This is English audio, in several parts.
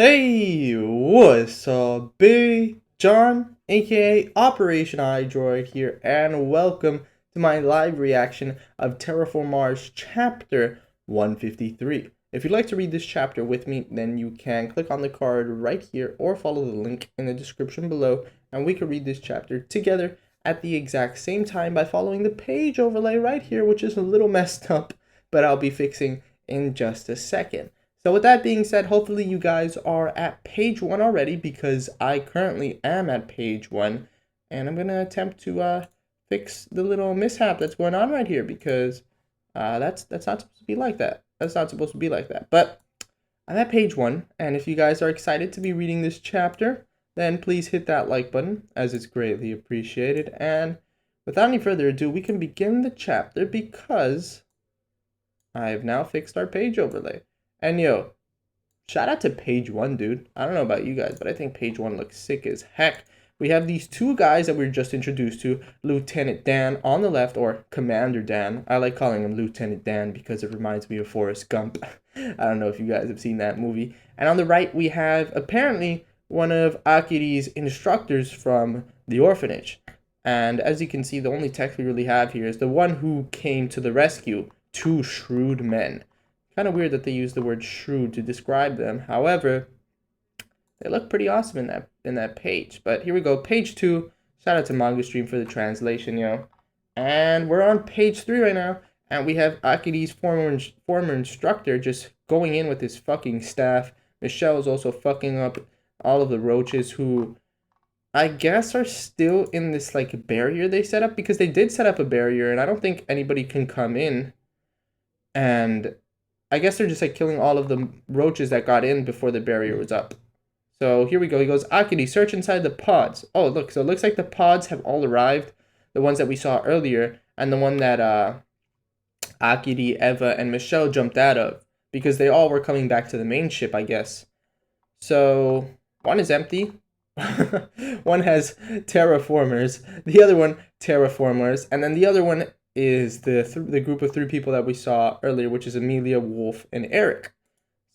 Hey, what's up, Big John, aka Operation iDroid here, and welcome to my live reaction of Terra Formars Chapter 153. If you'd like to read this chapter with me, then you can click on the card right here or follow the link in the description below, and we can read this chapter together at the exact same time by following the page overlay right here, which is a little messed up, but I'll be fixing in just a second. So with that being said, hopefully you guys are at page 1 already, because I currently am at page 1, and I'm going to attempt to fix the little mishap that's going on right here, because that's not supposed to be like that. That's not supposed to be like that. But I'm at page 1, and if you guys are excited to be reading this chapter, then please hit that like button, as it's greatly appreciated. And without any further ado, we can begin the chapter, because I've now fixed our page overlay. And yo, shout out to page 1, dude. I don't know about you guys, but I think page 1 looks sick as heck. We have these two guys that we were just introduced to, Lieutenant Dan on the left, or Commander Dan. I like calling him Lieutenant Dan because it reminds me of Forrest Gump. I don't know if you guys have seen that movie. And on the right, we have apparently one of Akiri's instructors from the orphanage. And as you can see, the only text we really have here is the one who came to the rescue, two shrewd men. Kind of weird that they use the word shrewd to describe them. However, they look pretty awesome in that page. But here we go, page 2. Shout out to Manga Stream for the translation, yo. And we're on page 3 right now, and we have Akiri's former instructor just going in with his fucking staff. Michelle is also fucking up all of the roaches, who I guess are still in this like barrier they set up, because they did set up a barrier, and I don't think anybody can come in. And I guess they're just like killing all of the roaches that got in before the barrier was up. So here we go. He goes, Akiri, search inside the pods. Oh, look. So it looks like the pods have all arrived. The ones that we saw earlier. And the one that Akiri, Eva, and Michelle jumped out of. Because they all were coming back to the main ship, I guess. So one is empty. One has Terra Formars. The other one, Terra Formars. And then the other one is the group of 3 people that we saw earlier, which is Amelia, Wolf, and Eric.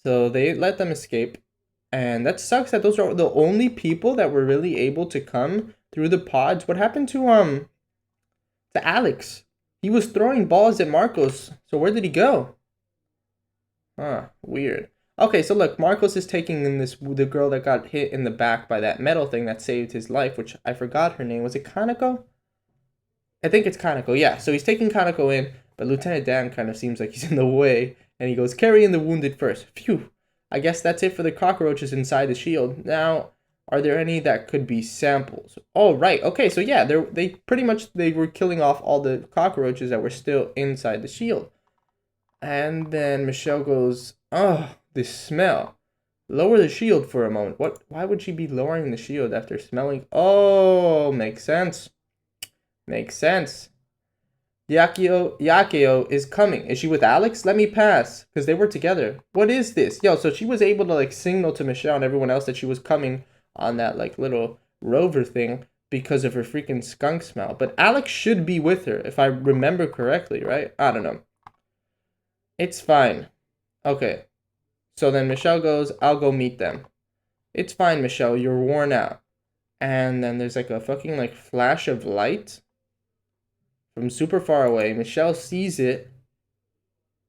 So they let them escape, and that sucks that those are the only people that were really able to come through the pods. What happened to Alex? He was throwing balls at Marcos, so where did he go? Huh, weird. Okay, so look, Marcos is taking in the girl that got hit in the back by that metal thing that saved his life, which I forgot her name. Was it Kaneko? I think it's Kaneko, yeah. So he's taking Kaneko in, but Lieutenant Dan kind of seems like he's in the way, and he goes, carry in the wounded first. Phew. I guess that's it for the cockroaches inside the shield. Now, are there any that could be samples? Oh, right. Okay, so yeah, they pretty much, they were killing off all the cockroaches that were still inside the shield. And then Michelle goes, oh, this smell. Lower the shield for a moment. What? Why would she be lowering the shield after smelling? Oh, makes sense. Makes sense. Yakeo is coming. Is she with Alex? Let me pass. Because they were together. What is this? Yo, so she was able to like signal to Michelle and everyone else that she was coming on that like little rover thing because of her freaking skunk smell. But Alex should be with her, if I remember correctly, right? I don't know. It's fine. Okay. So then Michelle goes, I'll go meet them. It's fine, Michelle. You're worn out. And then there's like a fucking like flash of light from super far away. Michelle sees it.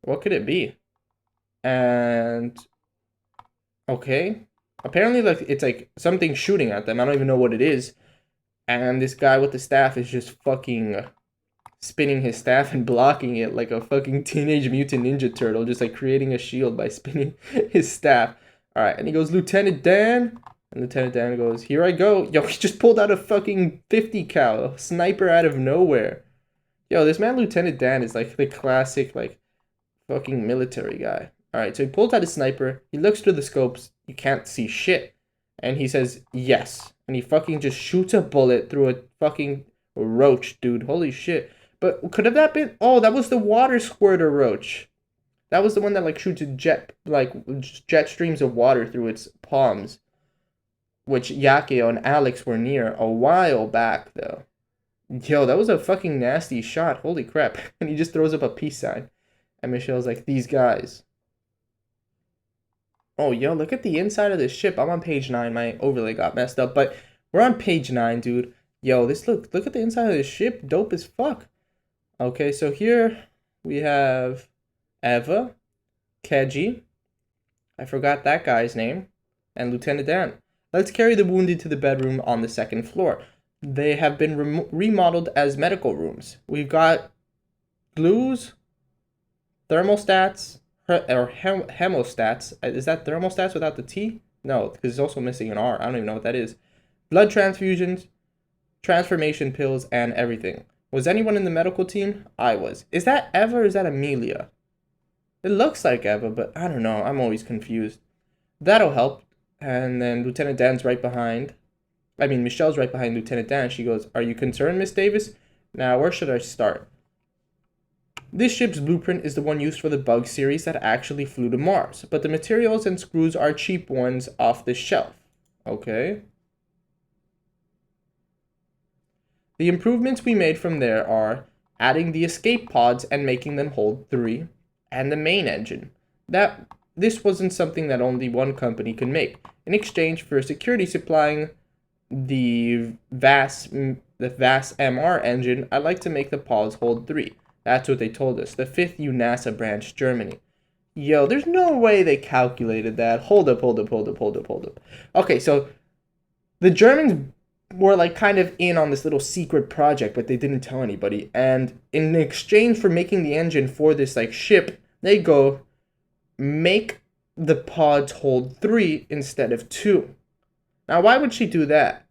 What could it be? And okay, apparently like it's like something shooting at them. I don't even know what it is. And this guy with the staff is just fucking spinning his staff and blocking it like a fucking Teenage Mutant Ninja Turtle, just like creating a shield by spinning his staff. All right, and he goes, Lieutenant Dan. And Lieutenant Dan goes, here I go. Yo, he just pulled out a fucking 50 cal sniper out of nowhere. Yo, this man Lieutenant Dan is like the classic like fucking military guy. Alright, so he pulls out his sniper, he looks through the scopes, you can't see shit. And he says, yes. And he fucking just shoots a bullet through a fucking roach, dude. Holy shit. But could have that been, oh, that was the water squirter roach. That was the one that like shoots jet streams of water through its palms. Which Yakeo and Alex were near a while back though. Yo, that was a fucking nasty shot. Holy crap. And he just throws up a peace sign. And Michelle's like, these guys. Oh, yo, look at the inside of this ship. I'm on page 9. My overlay got messed up, but we're on page 9, dude. Yo, look at the inside of this ship. Dope as fuck. Okay, so here we have Eva, Keji, I forgot that guy's name, and Lieutenant Dan. Let's carry the wounded to the bedroom on the second floor. They have been remodeled as medical rooms. We've got glues, thermostats, or hemostats. Is that thermostats without the T? No, because it's also missing an R. I don't even know what that is. Blood transfusions, transformation pills, and everything. Was anyone in the medical team? I was. Is that Eva or is that Amelia? It looks like Eva, but I don't know. I'm always confused. That'll help. And then Lieutenant Dan's right behind. I mean, Michelle's right behind Lieutenant Dan. She goes, "Are you concerned, Miss Davis?" Now, where should I start? This ship's blueprint is the one used for the bug series that actually flew to Mars, but the materials and screws are cheap ones off the shelf. Okay. The improvements we made from there are adding the escape pods and making them hold 3, and the main engine. This wasn't something that only one company could make. In exchange for security supplying the VAS MR engine, I'd like to make the pods hold 3. That's what they told us. The 5th UNASA branch, Germany. Yo, there's no way they calculated that. Hold up. Okay, so the Germans were like kind of in on this little secret project, but they didn't tell anybody. And in exchange for making the engine for this like ship, they go make the pods hold 3 instead of 2. Now, why would she do that?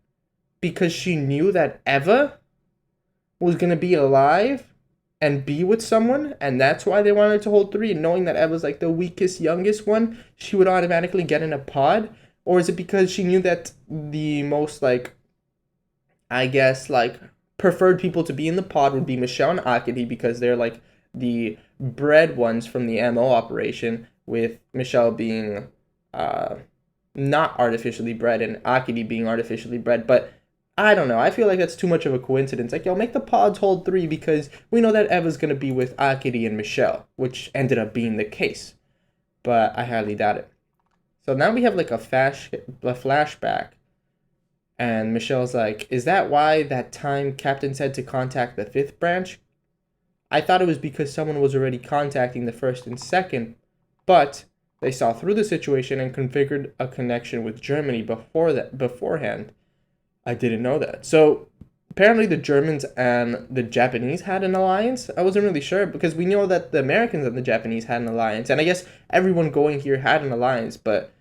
Because she knew that Eva was going to be alive and be with someone, and that's why they wanted to hold 3. And knowing that Eva's like the weakest, youngest one, she would automatically get in a pod? Or is it because she knew that the most, like, I guess, like, preferred people to be in the pod would be Michelle and Akedi because they're, like, the bred ones from the MO operation, with Michelle being not artificially bred and Akedi being artificially bred. But I don't know. I feel like that's too much of a coincidence. Like, yo, make the pods hold 3 because we know that Eva's going to be with Akedi and Michelle, which ended up being the case. But I highly doubt it. So now we have like a flashback. And Michelle's like, "Is that why that time Captain said to contact the 5th branch? I thought it was because someone was already contacting the 1st and 2nd, but they saw through the situation and configured a connection with Germany beforehand. I didn't know that." So apparently the Germans and the Japanese had an alliance. I wasn't really sure because we know that the Americans and the Japanese had an alliance. And I guess everyone going here had an alliance, but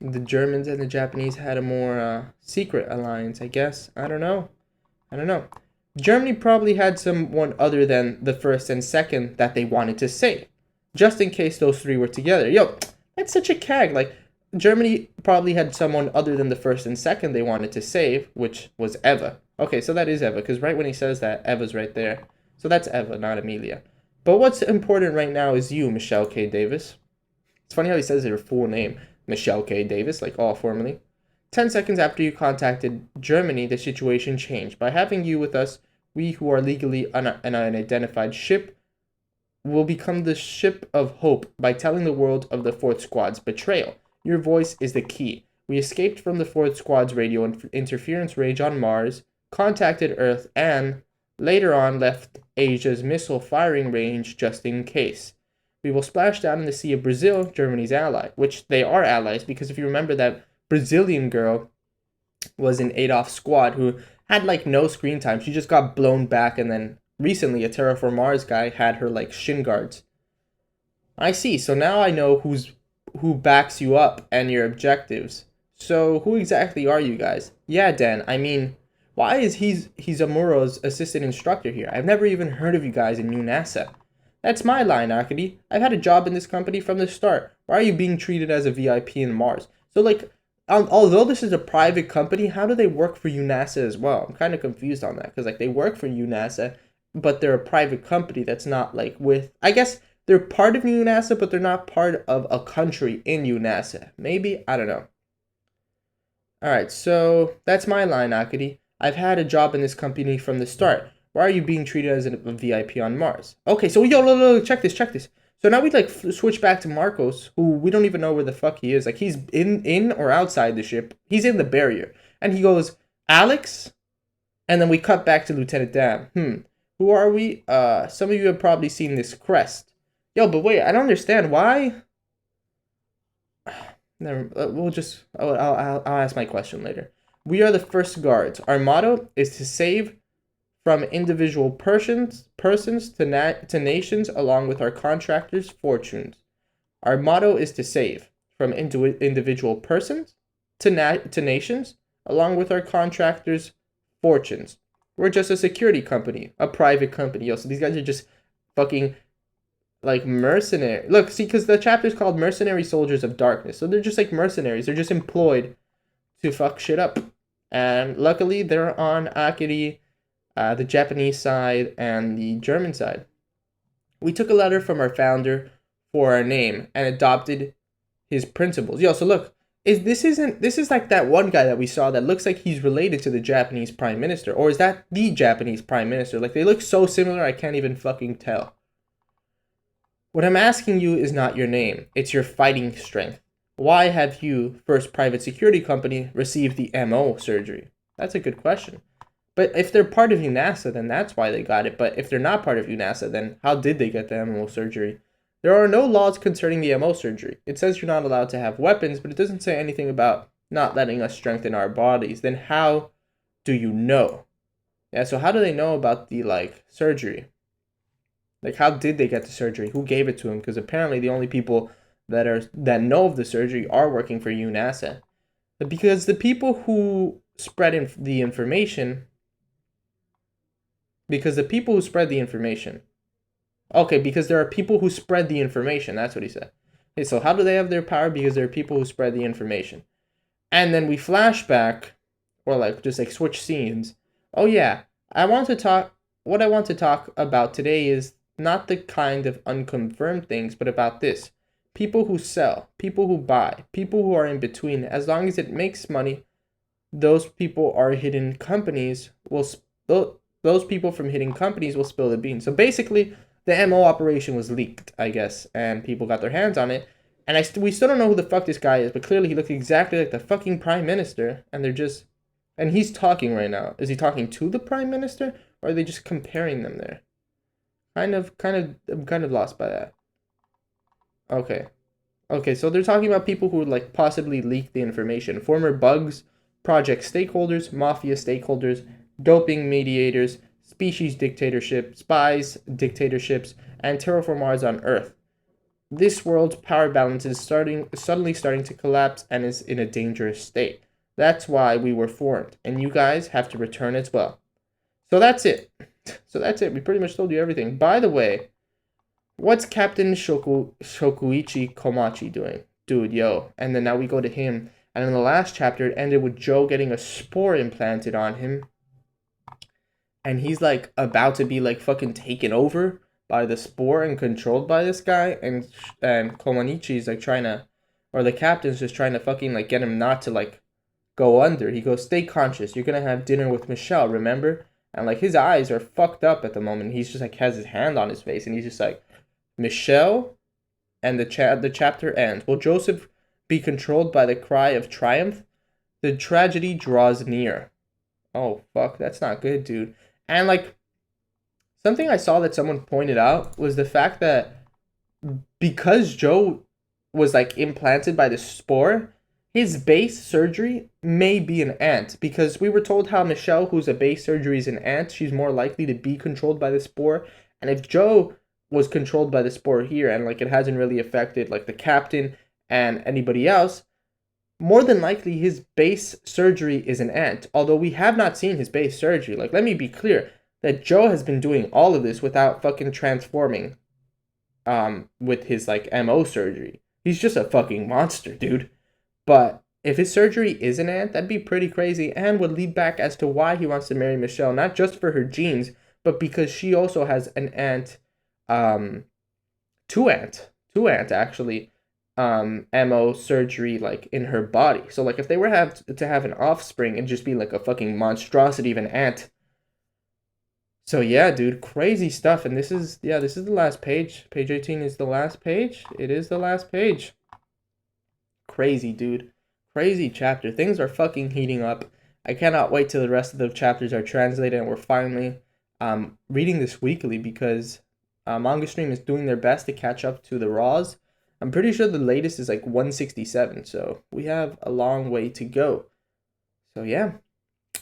the Germans and the Japanese had a more secret alliance, I guess. I don't know. Germany probably had someone other than the 1st and 2nd that they wanted to save, just in case those 3 were together. Yo, that's such a cag. Like, Germany probably had someone other than the 1st and 2nd they wanted to save, which was Eva. Okay, so that is Eva, because right when he says that, Eva's right there. So that's Eva, not Amelia. But what's important right now is you, Michelle K. Davis. It's funny how he says her full name, Michelle K. Davis, like all formally. 10 seconds after you contacted Germany, the situation changed. By having you with us, we who are legally an unidentified ship will become the ship of hope by telling the world of the 4th Squad's betrayal. Your voice is the key. We escaped from the 4th Squad's radio interference range on Mars, contacted Earth, and later on left Asia's missile firing range just in case. We will splash down in the Sea of Brazil, Germany's ally, which they are allies because if you remember that Brazilian girl was in Adolf's squad who had like no screen time. She just got blown back, and then recently a Terra Formars guy had her like shin guards. I see. So now I know who backs you up and your objectives. So who exactly are you guys? Yeah, Dan. I mean, why is he's Amuro's assistant instructor here? I've never even heard of you guys in New NASA. That's my line, Akedi. I've had a job in this company from the start. Why are you being treated as a VIP in Mars? So like, although this is a private company, how do they work for UNASA as well? I'm kind of confused on that because like they work for UNASA, but they're a private company that's not like with. I guess they're part of UNASA, but they're not part of a country in UNASA. Maybe, I don't know. All right, so that's my line, Akedi. I've had a job in this company from the start. Why are you being treated as a VIP on Mars? Okay, so yo, check this. So now we like switch back to Marcos, who we don't even know where the fuck he is. Like he's in or outside the ship. He's in the barrier, and he goes, Alex, and then we cut back to Lieutenant Dan. Who are we? Some of you have probably seen this crest. Yo, but wait, I don't understand why. Never. We'll just. I'll ask my question later. We are the first guards. Our motto is to save from individual persons to nations, along with our contractors' fortunes. Our motto is to save from individual persons to nations, along with our contractors' fortunes. We're just a security company, a private company. Yo, so these guys are just fucking like mercenary. Look, see, because the chapter is called Mercenary Soldiers of Darkness. So they're just like mercenaries. They're just employed to fuck shit up. And luckily, they're on Akiri, the Japanese side, and the German side. We took a letter from our founder for our name and adopted his principles. Yo, so look, this is like that one guy that we saw that looks like he's related to the Japanese Prime Minister, or is that the Japanese Prime Minister? Like they look so similar, I can't even fucking tell. What I'm asking you is not your name, it's your fighting strength. Why have you, first private security company, received the MO surgery? That's a good question. But if they're part of UNASA, then that's why they got it. But if they're not part of UNASA, then how did they get the MO surgery? There are no laws concerning the MO surgery. It says you're not allowed to have weapons, but it doesn't say anything about not letting us strengthen our bodies. Then how do you know? Yeah, so how do they know about the, like, surgery? Like, how did they get the surgery? Who gave it to them? Because apparently the only people that know of the surgery are working for UNASA. Because the people who spread the information... Because the people who spread the information... Okay, because there are people who spread the information. That's what he said. Okay, so how do they have their power? Because there are people who spread the information. And then we flash back, or like just like switch scenes. Oh yeah, what I want to talk about today is not the kind of unconfirmed things, but about this. People who sell, people who buy, people who are in between. As long as it makes money, those people are hidden companies those people from hidden companies will spill the beans. So basically, the MO operation was leaked, I guess, and people got their hands on it. And we still don't know who the fuck this guy is, but clearly he looks exactly like the fucking prime minister. And and he's talking right now. Is he talking to the prime minister, or are they just comparing them there? I'm kind of lost by that. Okay, so they're talking about people who would like possibly leak the information. Former bugs, project stakeholders, mafia stakeholders, doping mediators, species dictatorship, spies, dictatorships, and terraformars on Earth. This world's power balance is suddenly starting to collapse and is in a dangerous state. That's why we were formed, and you guys have to return as well. So that's it. We pretty much told you everything. By the way, what's Captain Shokuichi Komachi doing? Dude, yo. And then now we go to him. And in the last chapter, it ended with Joe getting a spore implanted on him. And he's like about to be like fucking taken over by the spore and controlled by this guy. And Komanichi's like or the captain's just trying to fucking like get him not to like go under. He goes, stay conscious. You're gonna have dinner with Michelle, remember? And like his eyes are fucked up at the moment. He's just like has his hand on his face and he's just like, Michelle, and the chapter ends. Will Joseph be controlled by the cry of triumph? The tragedy draws near. Oh fuck, that's not good, dude. And like something I saw that someone pointed out was the fact that because Joe was like implanted by the spore, his base surgery may be an ant, because we were told how Michelle, who's a base surgery, is an ant. She's more likely to be controlled by the spore. And if Joe was controlled by the spore here and like it hasn't really affected like the captain and anybody else, more than likely his base surgery is an ant. Although we have not seen his base surgery. Like, let me be clear that Joe has been doing all of this without fucking transforming with his like MO surgery. He's just a fucking monster, dude. But if his surgery is an ant, that'd be pretty crazy and would lead back as to why he wants to marry Michelle, not just for her genes, but because she also has an ant, two ant actually, MO surgery like in her body. So like if they were to have an offspring and just be like a fucking monstrosity of an ant, So yeah, dude, crazy stuff. And this is the last page. Page 18 is the last page. It is the last page. Crazy, dude. Crazy chapter. Things are fucking heating up. I cannot wait till the rest of the chapters are translated and we're finally reading this weekly because Manga Stream is doing their best to catch up to the Raws. I'm pretty sure the latest is like 167, so we have a long way to go. So yeah.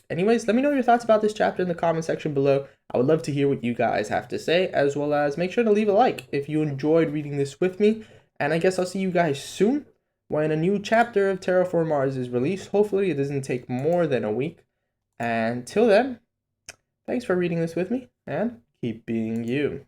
Anyways, let me know your thoughts about this chapter in the comment section below. I would love to hear what you guys have to say, as well as make sure to leave a like if you enjoyed reading this with me. And I guess I'll see you guys soon when a new chapter of Terra Formars is released. Hopefully it doesn't take more than a week. And till then, thanks for reading this with me, and keep being you.